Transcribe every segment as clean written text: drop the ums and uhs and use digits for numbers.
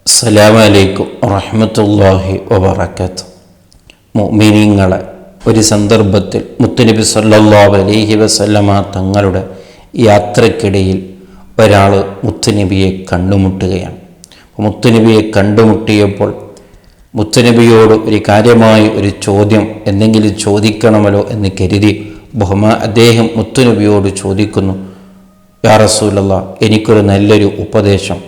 അസ്സലാമു അലൈക്കും വറഹ്മത്തുള്ളാഹി വബറകാതുഹു. മുഅ്മിനീങ്ങളെ, ഒരു സന്ദർഭത്തിൽ മുത്തുനബി സല്ലല്ലാഹു അലൈഹി വസല്ലമ തങ്ങളുടെ യാത്രക്കിടയിൽ ഒരാൾ മുത്തുനബിയെ കണ്ടുമുട്ടുകയാണ്. മുത്തുനബിയെ കണ്ടുമുട്ടിയപ്പോൾ മുത്തുനബിയോട് ഒരു കാര്യമായ ഒരു ചോദ്യം എന്തെങ്കിലും ചോദിക്കണമല്ലോ എന്ന് കരുതി അദ്ദേഹം മുത്തുനബിയോട് ചോദിക്കുന്നു, യാ റസൂലല്ലാഹ്, എനിക്കൊരു നല്ലൊരു ഉപദേശം,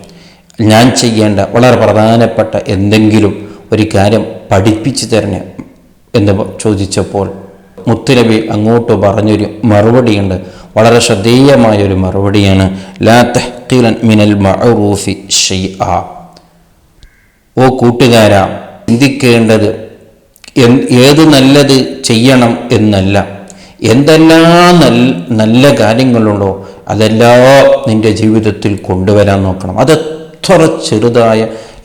ഞാൻ ചെയ്യേണ്ട വളരെ പ്രധാനപ്പെട്ട എന്തെങ്കിലും ഒരു കാര്യം പഠിപ്പിച്ചു തരണേ എന്ന് ചോദിച്ചപ്പോൾ മുത്തുനബി അങ്ങോട്ട് പറഞ്ഞൊരു മറുപടിയുണ്ട്. വളരെ ശ്രദ്ധേയമായൊരു മറുപടിയാണ്. ലാ തഹ്ഖിറൻ മിനൽ മഅറൂഫി ശൈഅ. ഓ കൂട്ടുകാരാ, ചിന്തിക്കേണ്ടത് ഏത് നല്ലത് ചെയ്യണം എന്നല്ല, എന്തെല്ലാം നല്ല കാര്യങ്ങളുണ്ടോ അതെല്ലാം നിൻ്റെ ജീവിതത്തിൽ കൊണ്ടുവരാൻ നോക്കണം. അത് എത്ര ചെറുതായ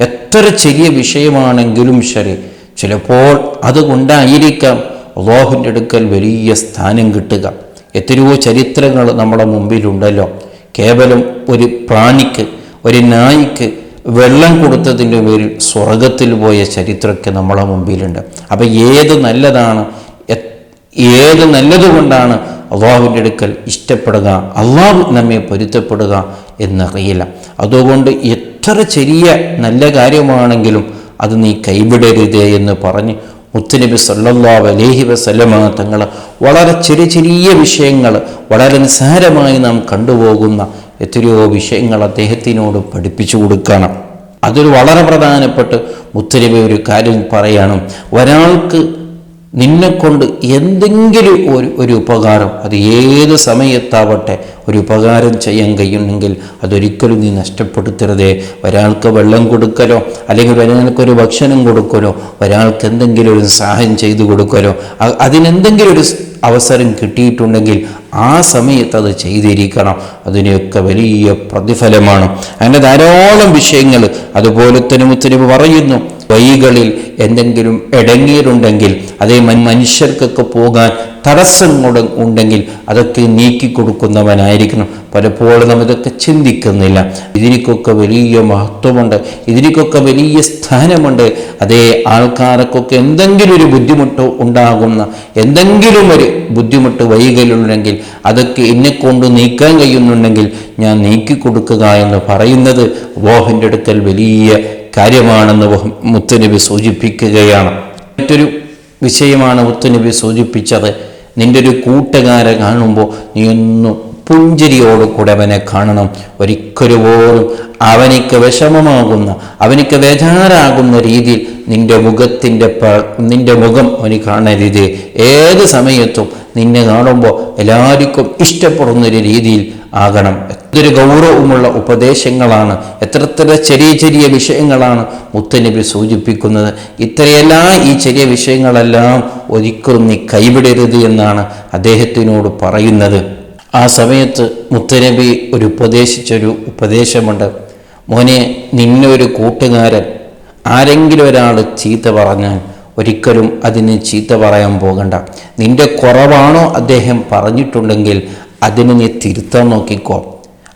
എത്ര ചെറിയ വിഷയമാണെങ്കിലും ശരി, ചിലപ്പോൾ അതുകൊണ്ടായിരിക്കാം അല്ലാഹുവിൻ്റെ അടുക്കൽ വലിയ സ്ഥാനം കിട്ടുക. എത്രയോ ചരിത്രങ്ങൾ നമ്മുടെ മുമ്പിലുണ്ടല്ലോ. കേവലം ഒരു പ്രാണിക്ക്, ഒരു നായ്ക്ക് വെള്ളം കൊടുത്തതിൻ്റെ പേരിൽ സ്വർഗത്തിൽ പോയ ചരിത്രമൊക്കെ നമ്മളെ മുമ്പിലുണ്ട്. അപ്പം ഏത് നല്ലതുകൊണ്ടാണ് അള്ളാഹുവിൻ്റെ അടുക്കൽ ഇഷ്ടപ്പെടുക, അള്ളാഹു നമ്മെ പൊരുത്തപ്പെടുക എന്നറിയില്ല. അതുകൊണ്ട് എത്ര ചെറിയ നല്ല കാര്യമാണെങ്കിലും അത് നീ കൈവിടരുതേ എന്ന് പറഞ്ഞ് മുത്തുനബി സല്ലല്ലാഹു അലൈഹി വസല്ലമ തങ്ങൾ വളരെ ചെറിയ വിഷയങ്ങൾ, വളരെ നിസ്സാരമായി നാം കണ്ടുപോകുന്ന എത്രയോ വിഷയങ്ങൾ അദ്ദേഹത്തിനോട് പഠിപ്പിച്ചു കൊടുക്കണം. അതൊരു വളരെ പ്രധാനപ്പെട്ട് മുത്തുനബി ഒരു കാര്യം പറയാണ്, ഒരാൾക്ക് നിന്നെക്കൊണ്ട് എന്തെങ്കിലും ഒരു ഉപകാരം, അത് ഏത് സമയത്താവട്ടെ, ഒരു ഉപകാരം ചെയ്യാൻ കഴിയുന്നെങ്കിൽ അതൊരിക്കലും നീ നഷ്ടപ്പെടുത്തരുതേ. ഒരാൾക്ക് വെള്ളം കൊടുക്കലോ, അല്ലെങ്കിൽ ഒരാൾക്കൊരു ഭക്ഷണം കൊടുക്കലോ, ഒരാൾക്ക് എന്തെങ്കിലും ഒരു സഹായം ചെയ്തു കൊടുക്കലോ, അതിനെന്തെങ്കിലും ഒരു അവസരം കിട്ടിയിട്ടുണ്ടെങ്കിൽ ആ സമയത്ത് അത് ചെയ്തിരിക്കണം. അതിനെയൊക്കെ വലിയ പ്രതിഫലമാണ്. അങ്ങനെ ധാരാളം വിഷയങ്ങൾ. അതുപോലെ തന്നെ മുത്തുനബി പറയുന്നു, വഴികളിൽ എന്തെങ്കിലും ഇടങ്ങിയിട്ടുണ്ടെങ്കിൽ, അതേ മനുഷ്യർക്കൊക്കെ പോകാൻ തടസ്സങ്ങൾ ഉണ്ടെങ്കിൽ അതൊക്കെ നീക്കിക്കൊടുക്കുന്നവനായിരിക്കണം. പലപ്പോഴും നാം ഇതൊക്കെ ചിന്തിക്കുന്നില്ല. ഇതിനൊക്കെ വലിയ മഹത്വമുണ്ട്, ഇതിനൊക്കെ വലിയ സ്ഥാനമുണ്ട്. അതേ ആൾക്കാർക്കൊക്കെ എന്തെങ്കിലും ഒരു ബുദ്ധിമുട്ട് ഉണ്ടാകുന്ന, എന്തെങ്കിലും ഒരു ബുദ്ധിമുട്ട് വഴികളിലുണ്ടെങ്കിൽ അതൊക്കെ എന്നെക്കൊണ്ട് നീക്കാൻ കഴിയുന്നുണ്ടെങ്കിൽ ഞാൻ നീക്കിക്കൊടുക്കുക എന്ന് പറയുന്നത് അല്ലാഹുവിൻ്റെ അടുക്കൽ വലിയ കാര്യമാണെന്ന് മുത്തുനബി സൂചിപ്പിക്കുകയാണ്. മറ്റൊരു വിഷയമാണ് മുത്തുനബി സൂചിപ്പിച്ചത്. നിൻ്റെ ഒരു കൂട്ടുകാരെ കാണുമ്പോൾ നീ ഒന്ന് പുഞ്ചിരിയോട് കൂടെ അവനെ കാണണം. ഒരിക്കലും പോലും അവനിക്ക് വിഷമമാകുന്ന, അവനിക്ക് വേജാറാകുന്ന രീതിയിൽ നിന്റെ മുഖം അവന് കാണരുത്. ഏത് സമയത്തും നിന്നെ കാണുമ്പോൾ എല്ലാവർക്കും ഇഷ്ടപ്പെടുന്നൊരു രീതിയിൽ ആകണം. എത്രയൊരു ഗൗരവമുള്ള ഉപദേശങ്ങളാണ്, എത്ര ചെറിയ വിഷയങ്ങളാണ് മുത്തുനബി സൂചിപ്പിക്കുന്നത്. ഇത്രയെല്ലാം ഈ ചെറിയ വിഷയങ്ങളെല്ലാം ഒരിക്കലും നീ കൈവിടരുത് എന്നാണ് അദ്ദേഹത്തിനോട് പറയുന്നത്. ആ സമയത്ത് മുത്തുനബി ഉപദേശിച്ചൊരു ഉപദേശമുണ്ട്. മോനെ, നിന്നെ ഒരു കൂട്ടുകാരൻ ആരെങ്കിലും ഒരാൾ ചീത്ത പറഞ്ഞാൽ ഒരിക്കലും അതിന് ചീത്ത പറയാൻ പോകണ്ട. നിന്റെ കുറവാണോ അദ്ദേഹം പറഞ്ഞിട്ടുണ്ടെങ്കിൽ അതിന് നീ തിരുത്താൻ നോക്കിക്കോ.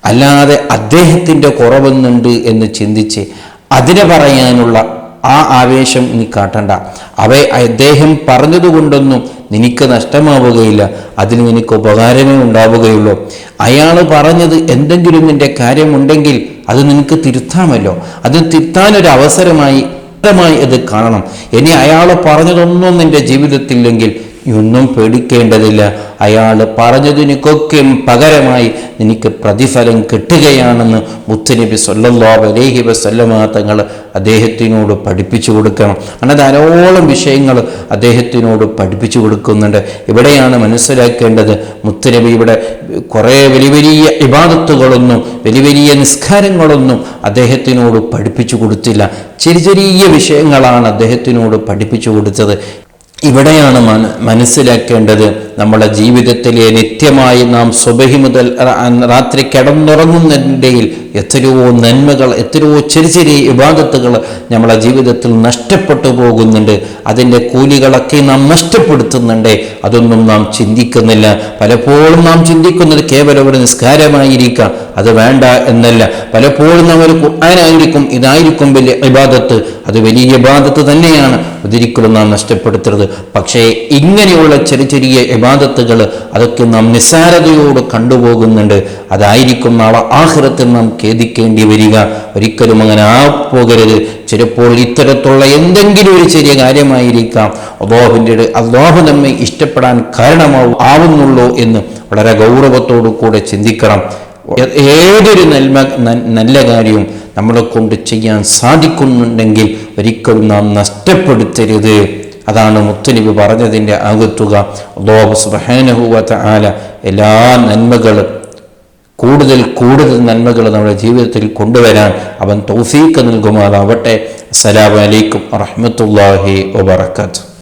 അല്ലാതെ അദ്ദേഹത്തിൻ്റെ കുറവെന്നുണ്ട് എന്ന് ചിന്തിച്ച് അതിനെ പറയാനുള്ള ആ ആവേശം നീ കാട്ടണ്ട. അദ്ദേഹം പറഞ്ഞതുകൊണ്ടൊന്നും നിനക്ക് നഷ്ടമാവുകയില്ല, അതിന് നിനക്ക് ഉപകാരമേ ഉണ്ടാവുകയുള്ളൂ. അയാൾ പറഞ്ഞത് എന്തെങ്കിലും നിൻ്റെ കാര്യമുണ്ടെങ്കിൽ അത് നിനക്ക് തിരുത്താമല്ലോ. അത് തിരുത്താനൊരു അവസരമായി അത് കാണണം. ഇനി അയാൾ പറഞ്ഞതൊന്നും നിൻ്റെ ജീവിതത്തില്ലെങ്കിൽ ഒന്നും പേടിക്കേണ്ടതില്ല. അയാൾ പറഞ്ഞതിനൊക്കെ പകരമായി നിനക്ക് പ്രതിഫലം കിട്ടുകയാണെന്ന് മുത്തുനബി സല്ലല്ലാഹു അലൈഹി വസല്ലമ തങ്ങൾ അദ്ദേഹത്തിനോട് പഠിപ്പിച്ചു കൊടുക്കണം. അങ്ങനെ ധാരാളം വിഷയങ്ങൾ അദ്ദേഹത്തിനോട് പഠിപ്പിച്ചു കൊടുക്കുന്നുണ്ട്. ഇവിടെയാണ് മനസ്സിലാക്കേണ്ടത്, മുത്തുനബി ഇവിടെ കുറേ വലിയ ഇബാദത്തുകളൊന്നും വലിയ നിസ്കാരങ്ങളൊന്നും അദ്ദേഹത്തിനോട് പഠിപ്പിച്ചു കൊടുത്തില്ല. ചെറിയ വിഷയങ്ങളാണ് അദ്ദേഹത്തിനോട് പഠിപ്പിച്ചു കൊടുത്തത്. ഇവിടെയാണ് മനസ്സിലാക്കേണ്ടത്, നമ്മുടെ ജീവിതത്തിലെ നിത്യമായി നാം സുബഹി മുതൽ രാത്രി കിടന്നുറങ്ങുന്നതിനിടയിൽ എത്രയോ നന്മകൾ, എത്രയോ ചെറിയ ചെറിയ ഇബാദത്തുകൾ നമ്മുടെ ജീവിതത്തിൽ നഷ്ടപ്പെട്ടു പോകുന്നുണ്ട്. അതിൻ്റെ കൂലികളൊക്കെ നാം നഷ്ടപ്പെടുത്തുന്നുണ്ട്. അതൊന്നും നാം ചിന്തിക്കുന്നില്ല. പലപ്പോഴും നാം ചിന്തിക്കുന്നത് കേവലം ഒരു നിസ്കാരമായിരിക്കാം, അത് വേണ്ട എന്നല്ല. പലപ്പോഴും നാം ഒരു ഖുർആനായിരിക്കും, ഇതായിരിക്കും വലിയ ഇബാദത്ത്, അത് വലിയ ഇബാദത്ത് തന്നെയാണ്, ഒരിക്കലും നാം നഷ്ടപ്പെടുത്തരുത്. പക്ഷേ ഇങ്ങനെയുള്ള ചെറിയ ചെറിയ ഇബാദത്തുകൾ അതൊക്കെ നാം നിസ്സാരതയോട് കണ്ടുപോകുന്നുണ്ട്. അതായിരിക്കും നാളെ ആഖിറത്തിൽ നാം ഖേദിക്കേണ്ടി വരിക. ഒരിക്കലും അങ്ങനെ പോകരുത്. ചിലപ്പോൾ ഇത്തരത്തിലുള്ള എന്തെങ്കിലും ഒരു ചെറിയ കാര്യമായിരിക്കാം അല്ലാഹു നമ്മെ ഇഷ്ടപ്പെടാൻ കാരണമാവുന്നുള്ളൂ എന്ന് വളരെ ഗൗരവത്തോടു കൂടെ ചിന്തിക്കണം. ഏതൊരു നല്ല കാര്യവും നമ്മളെ കൊണ്ട് ചെയ്യാൻ സാധിക്കുന്നുണ്ടെങ്കിൽ ഒരിക്കലും നാം നഷ്ടപ്പെടുത്തരുത്. അതാണ് മുത്തുനബി പറഞ്ഞതിൻ്റെ ആകത്തുക. അല്ലാഹു സുബ്ഹാനഹു വ തആല എല്ലാ നന്മകളും കൂടുതൽ നന്മകൾ നമ്മുടെ ജീവിതത്തിൽ കൊണ്ടുവരാൻ അവൻ തൗഫീഖ് നൽകുമാറാവട്ടെ. അസ്സലാമു അലൈക്കും വറഹ്മത്തുള്ളാഹി വബറകാതുഹു.